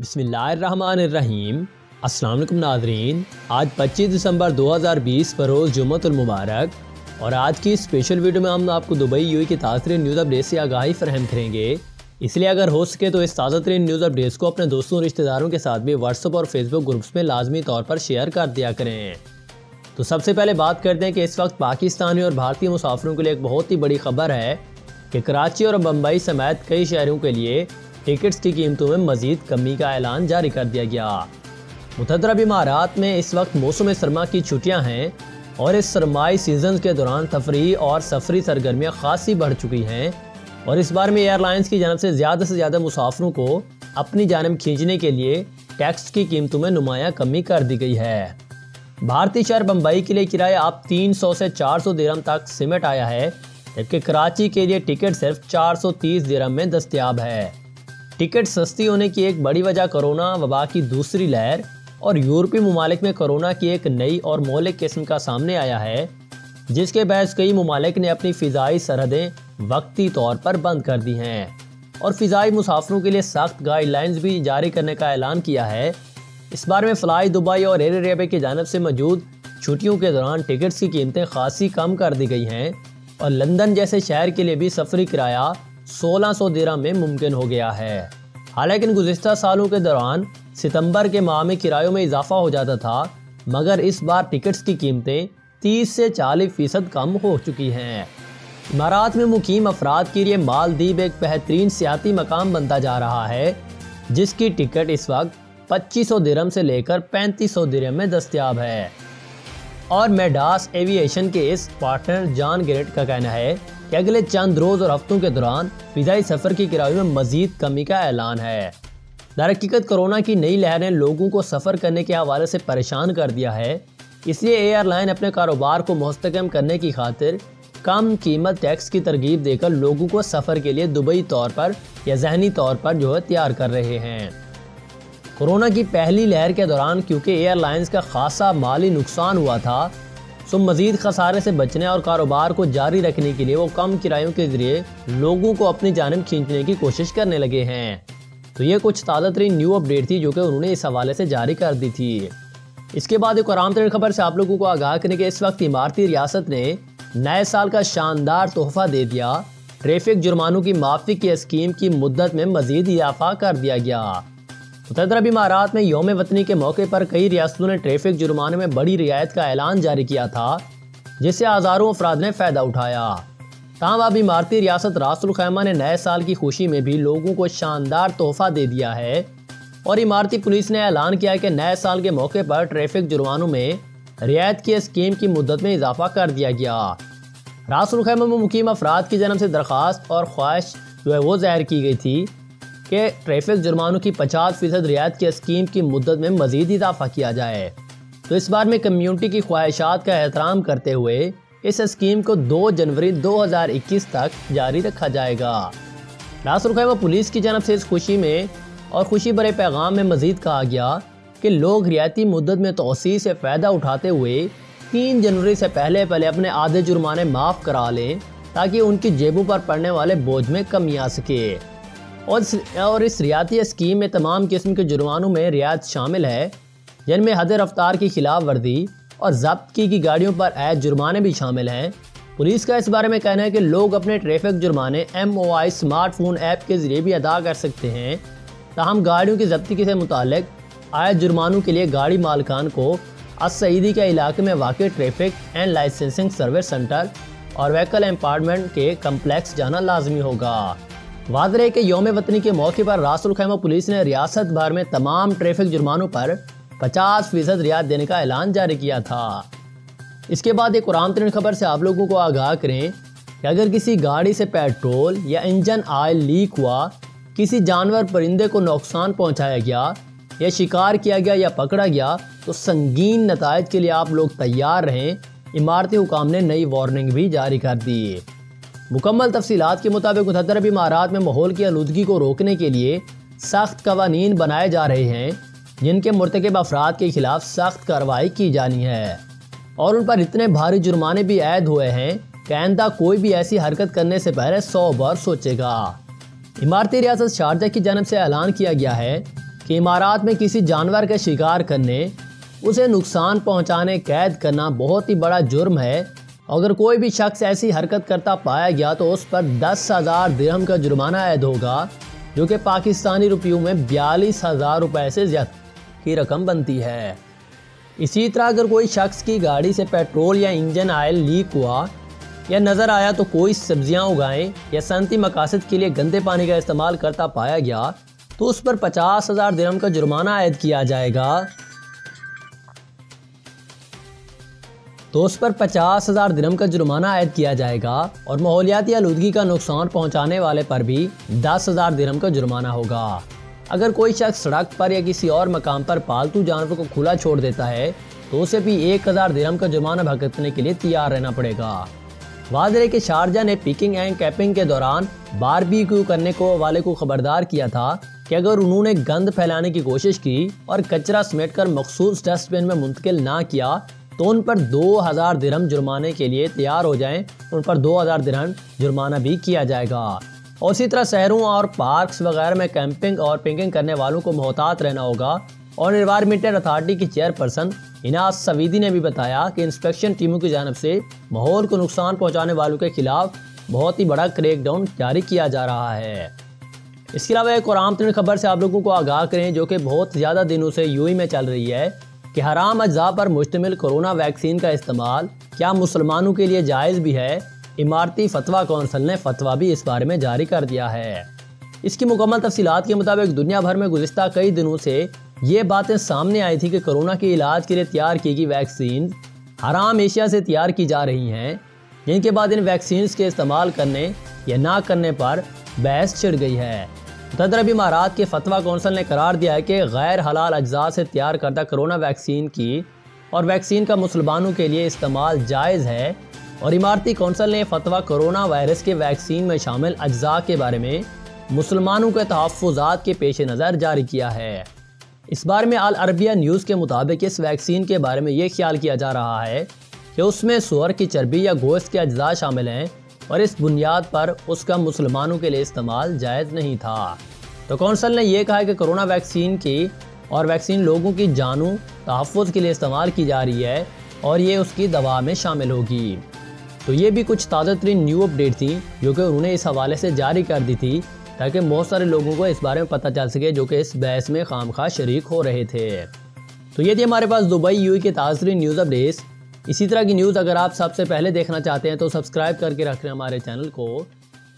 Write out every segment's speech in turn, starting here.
بسم اللہ الرحمن الرحیم۔ السلام علیکم ناظرین، آج 25 دسمبر 2020 بروز جمعۃ المبارک، اور آج کی اسپیشل ویڈیو میں ہم آپ کو دبئی یو اے کی تازہ ترین نیوز اپڈیٹ سے آگاہی فراہم کریں گے۔ اس لیے اگر ہو سکے تو اس تازہ ترین نیوز اپڈیٹس کو اپنے دوستوں اور رشتہ داروں کے ساتھ بھی واٹس ایپ اور فیس بک گروپس میں لازمی طور پر شیئر کر دیا کریں۔ تو سب سے پہلے بات کرتے ہیں کہ اس وقت پاکستانی اور بھارتی مسافروں کے لیے ایک بہت ہی بڑی خبر ہے کہ کراچی اور بمبئی سمیت کئی شہروں کے لیے ٹکٹس کی قیمتوں میں مزید کمی کا اعلان جاری کر دیا گیا۔ متحدہ عرب امارات میں اس وقت موسم سرما کی چھٹیاں ہیں اور اس سرمائی سیزن کے دوران تفریحی اور سفری سرگرمیاں خاصی بڑھ چکی ہیں، اور اس بار میں ایئر لائنز کی جانب سے زیادہ مسافروں کو اپنی جانب کھینچنے کے لیے ٹیکس کی قیمتوں میں نمایاں کمی کر دی گئی ہے۔ بھارتی شہر بمبئی کے لیے کرایہ اب 300 سے 400 درہم تک سمٹ آیا ہے، جبکہ کراچی کے لیے ٹکٹ صرف 430 درہم میں دستیاب ہے۔ ٹکٹ سستی ہونے کی ایک بڑی وجہ کرونا وبا کی دوسری لہر اور یورپی ممالک میں کرونا کی ایک نئی اور مہلک قسم کا سامنے آیا ہے، جس کے باعث کئی ممالک نے اپنی فضائی سرحدیں وقتی طور پر بند کر دی ہیں اور فضائی مسافروں کے لیے سخت گائیڈ لائنز بھی جاری کرنے کا اعلان کیا ہے۔ اس بار میں فلائی دبئی اور ایئر عربیہ کی جانب سے موجود چھٹیوں کے دوران ٹکٹس کی قیمتیں خاصی کم کر دی گئی ہیں، اور لندن جیسے شہر کے لیے بھی سفری کرایہ 1600 درہم میں ممکن ہو گیا ہے۔ حالانکہ گزشتہ سالوں کے دوران ستمبر کے ماہ میں کرایوں میں اضافہ ہو جاتا تھا، مگر اس بار ٹکٹس کی قیمتیں 30 سے 40% کم ہو چکی ہیں۔ امارات میں مقیم افراد کے لیے مالدیپ ایک بہترین سیاحتی مقام بنتا جا رہا ہے، جس کی ٹکٹ اس وقت 2500 درہم سے لے کر 3500 درہم میں دستیاب ہے، اور میڈاس ایوی ایشن کے اس پارٹنر جان گریٹ کا کہنا ہے کہ اگلے چند روز اور ہفتوں کے دوران فضائی سفر کی کرایوں میں مزید کمی کا اعلان ہے۔ درحقیقت کرونا کی نئی لہر نے لوگوں کو سفر کرنے کے حوالے سے پریشان کر دیا ہے، اس لیے ایئر لائن اپنے کاروبار کو مستحکم کرنے کی خاطر کم قیمت ٹیکس کی ترغیب دے کر لوگوں کو سفر کے لیے دبئی طور پر یا ذہنی طور پر تیار کر رہے ہیں۔ کورونا کی پہلی لہر کے دوران کیونکہ ایئر لائنز کا خاصا مالی نقصان ہوا تھا، سو مزید خسارے سے بچنے اور کاروبار کو جاری رکھنے کے لیے وہ کم کرایوں کے ذریعے لوگوں کو اپنی جانب کھینچنے کی کوشش کرنے لگے ہیں۔ تو یہ کچھ تازہ ترین نیو اپڈیٹ تھی جو کہ انہوں نے اس حوالے سے جاری کر دی تھی۔ اس کے بعد ایک اہم ترین خبر سے آپ لوگوں کو آگاہ کرنے کے اس وقت اماراتی ریاست نے نئے سال کا شاندار تحفہ دے دیا۔ ٹریفک جرمانوں کی معافی کی اسکیم کی مدت میں مزید اضافہ کر دیا گیا۔ متحدہ عرب امارات میں یوم وطنی کے موقع پر کئی ریاستوں نے ٹریفک جرمانے میں بڑی رعایت کا اعلان جاری کیا تھا، جس سے ہزاروں افراد نے فائدہ اٹھایا۔ تاہم اب اماراتی ریاست راس الخیمہ نے نئے سال کی خوشی میں بھی لوگوں کو شاندار تحفہ دے دیا ہے، اور اماراتی پولیس نے اعلان کیا کہ نئے سال کے موقع پر ٹریفک جرمانوں میں رعایت کی اسکیم کی مدت میں اضافہ کر دیا گیا۔ راس الخیمہ میں مقیم افراد کی جانب سے درخواست اور خواہش وہ ظاہر کی گئی تھی کہ ٹریفک جرمانوں کی 50% رعایت کی اسکیم کی مدت میں مزید اضافہ کیا جائے۔ تو اس بار میں کمیونٹی کی خواہشات کا احترام کرتے ہوئے اس اسکیم کو 2 جنوری 2021 تک جاری رکھا جائے گا۔ راس الخیمہ پولیس کی جانب سے اس خوشی میں اور خوشی بھرے پیغام میں مزید کہا گیا کہ لوگ رعایتی مدت میں توسیع سے فائدہ اٹھاتے ہوئے 3 جنوری سے پہلے اپنے آدھے جرمانے معاف کرا لیں، تاکہ ان کی جیبوں پر پڑنے والے بوجھ میں کمی آ سکے۔ اور اس رعایتی اسکیم میں تمام قسم کے جرمانوں میں رعایت شامل ہے، جن میں حد رفتار کی خلاف ورزی اور ضبط کی گاڑیوں پر عائد جرمانے بھی شامل ہیں۔ پولیس کا اس بارے میں کہنا ہے کہ لوگ اپنے ٹریفک جرمانے MOI اسمارٹ فون ایپ کے ذریعے بھی ادا کر سکتے ہیں۔ تاہم گاڑیوں کی ضبطگی سے متعلق عائد جرمانوں کے لیے گاڑی مالکان کو السعیدی کے علاقے میں واقع traffic and licensing service centre اور وہیکل امپاؤنڈمنٹ کے کمپلیکس جانا لازمی ہوگا۔ واضح ہے کہ یوم وطنی کے موقع پر راس الخیمہ پولیس نے ریاست بھر میں تمام ٹریفک جرمانوں پر 50% رعایت دینے کا اعلان جاری کیا تھا۔ اس کے بعد ایک اہم ترین خبر سے آپ لوگوں کو آگاہ کریں کہ اگر کسی گاڑی سے پیٹرول یا انجن آئل لیک ہوا، کسی جانور پرندے کو نقصان پہنچایا گیا یا شکار کیا گیا یا پکڑا گیا، تو سنگین نتائج کے لیے آپ لوگ تیار رہیں۔ اماراتی حکام نے نئی وارننگ بھی جاری کر دی۔ مکمل تفصیلات کے مطابق متحدہ عرب امارات میں ماحول کی آلودگی کو روکنے کے لیے سخت قوانین بنائے جا رہے ہیں، جن کے مرتکب افراد کے خلاف سخت کارروائی کی جانی ہے، اور ان پر اتنے بھاری جرمانے بھی عائد ہوئے ہیں کہ آئندہ کوئی بھی ایسی حرکت کرنے سے پہلے 100 بار سوچے گا۔ اماراتی ریاست شارجہ کی جانب سے اعلان کیا گیا ہے کہ کہ امارات میں کسی جانور کا شکار کرنے، اسے نقصان پہنچانے قید کرنا بہت ہی بڑا جرم ہے۔ اگر کوئی بھی شخص ایسی حرکت کرتا پایا گیا تو اس پر 10,000 درہم کا جرمانہ عائد ہوگا، جو کہ پاکستانی روپیوں میں 42,000 روپے سے زیادہ کی رقم بنتی ہے۔ اسی طرح اگر کوئی شخص کی گاڑی سے پیٹرول یا انجن آئل لیک ہوا یا نظر آیا تو کوئی سبزیاں اگائیں یا صنعتی مقاصد کے لیے گندے پانی کا استعمال کرتا پایا گیا تو اس پر 50,000 درہم کا جرمانہ عائد کیا جائے گا۔ اور ماحولیاتی آلودگی کا نقصان پہنچانے والے پر بھی 10,000 درہم کا جرمانہ ہوگا۔ اگر کوئی شخص سڑک پر یا کسی اور مقام پر پالتو جانور کو کھلا چھوڑ دیتا ہے تو اسے بھی 1,000 درہم کا جرمانہ بھگتنے کے لیے تیار رہنا پڑے گا۔ واضح ہے کہ شارجہ نے پکنگ اینڈ کیمپنگ کے دوران باربیکیو کرنے والے کو خبردار کیا تھا کہ اگر انہوں نے گند پھیلانے کی کوشش کی اور کچرا سمیٹ کر مخصوص ڈسٹ بن میں منتقل نہ کیا تو ان پر 2,000 درہم جرمانے کے لیے تیار ہو جائیں، ان پر 2,000 درہم جرمانہ بھی کیا جائے گا۔ اور اسی طرح شہروں اور پارکس وغیرہ میں کیمپنگ اور پکنگ کرنے والوں کو محتاط رہنا ہوگا۔ اور انوائرمنٹل اتھارٹی کی چیئرپرسن اناس سویدی نے بھی بتایا کہ انسپیکشن ٹیموں کی جانب سے ماحول کو نقصان پہنچانے والوں کے خلاف بہت ہی بڑا کریک ڈاؤن جاری کیا جا رہا ہے۔ اس کے علاوہ ایک اور عام ترین خبر سے آپ لوگوں کو آگاہ کریں جو کہ بہت زیادہ دنوں سے یو اے میں چل رہی ہے کہ حرام اجزاء پر مشتمل کورونا ویکسین کا استعمال کیا مسلمانوں کے لیے جائز بھی ہے۔ امارتی فتویٰ کونسل نے فتویٰ بھی اس بارے میں جاری کر دیا ہے۔ اس کی مکمل تفصیلات کے مطابق دنیا بھر میں گزشتہ کئی دنوں سے یہ باتیں سامنے آئی تھی کہ کورونا کے علاج کے لیے تیار کی گئی ویکسین حرام اشیاء سے تیار کی جا رہی ہیں، جن کے بعد ان ویکسینز کے استعمال کرنے یا نہ کرنے پر بحث چھڑ گئی ہے۔ متحدہ عرب امارات کے فتویٰ کونسل نے قرار دیا ہے کہ غیر حلال اجزاء سے تیار کردہ کورونا ویکسین کی اور ویکسین کا مسلمانوں کے لیے استعمال جائز ہے۔ اور امارتی کونسل نے فتویٰ کورونا وائرس کے ویکسین میں شامل اجزاء کے بارے میں مسلمانوں کے تحفظات کے پیش نظر جاری کیا ہے۔ اس بارے میں العربیہ نیوز کے مطابق اس ویکسین کے بارے میں یہ خیال کیا جا رہا ہے کہ اس میں سور کی چربی یا گوشت کے اجزاء شامل ہیں اور اس بنیاد پر اس کا مسلمانوں کے لیے استعمال جائز نہیں تھا۔ تو کونسل نے یہ کہا کہ کورونا ویکسین کی اور ویکسین لوگوں کی جانوں تحفظ کے لیے استعمال کی جا رہی ہے اور یہ اس کی دوا میں شامل ہوگی۔ تو یہ بھی کچھ تازہ ترین نیو اپڈیٹ تھی جو کہ انہوں نے اس حوالے سے جاری کر دی تھی تاکہ بہت سارے لوگوں کو اس بارے میں پتہ چل سکے جو کہ اس بحث میں خواہ شریک ہو رہے تھے۔ تو یہ تھی ہمارے پاس دبئی یو اے کے تازہ ترین نیوز اپڈیٹس۔ اسی طرح کی نیوز اگر آپ سب سے پہلے دیکھنا چاہتے ہیں تو سبسکرائب کر کے رکھ لیں ہمارے چینل کو،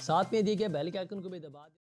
ساتھ میں دی گئے بیل کے آئیکن کو بھی دبا دیں۔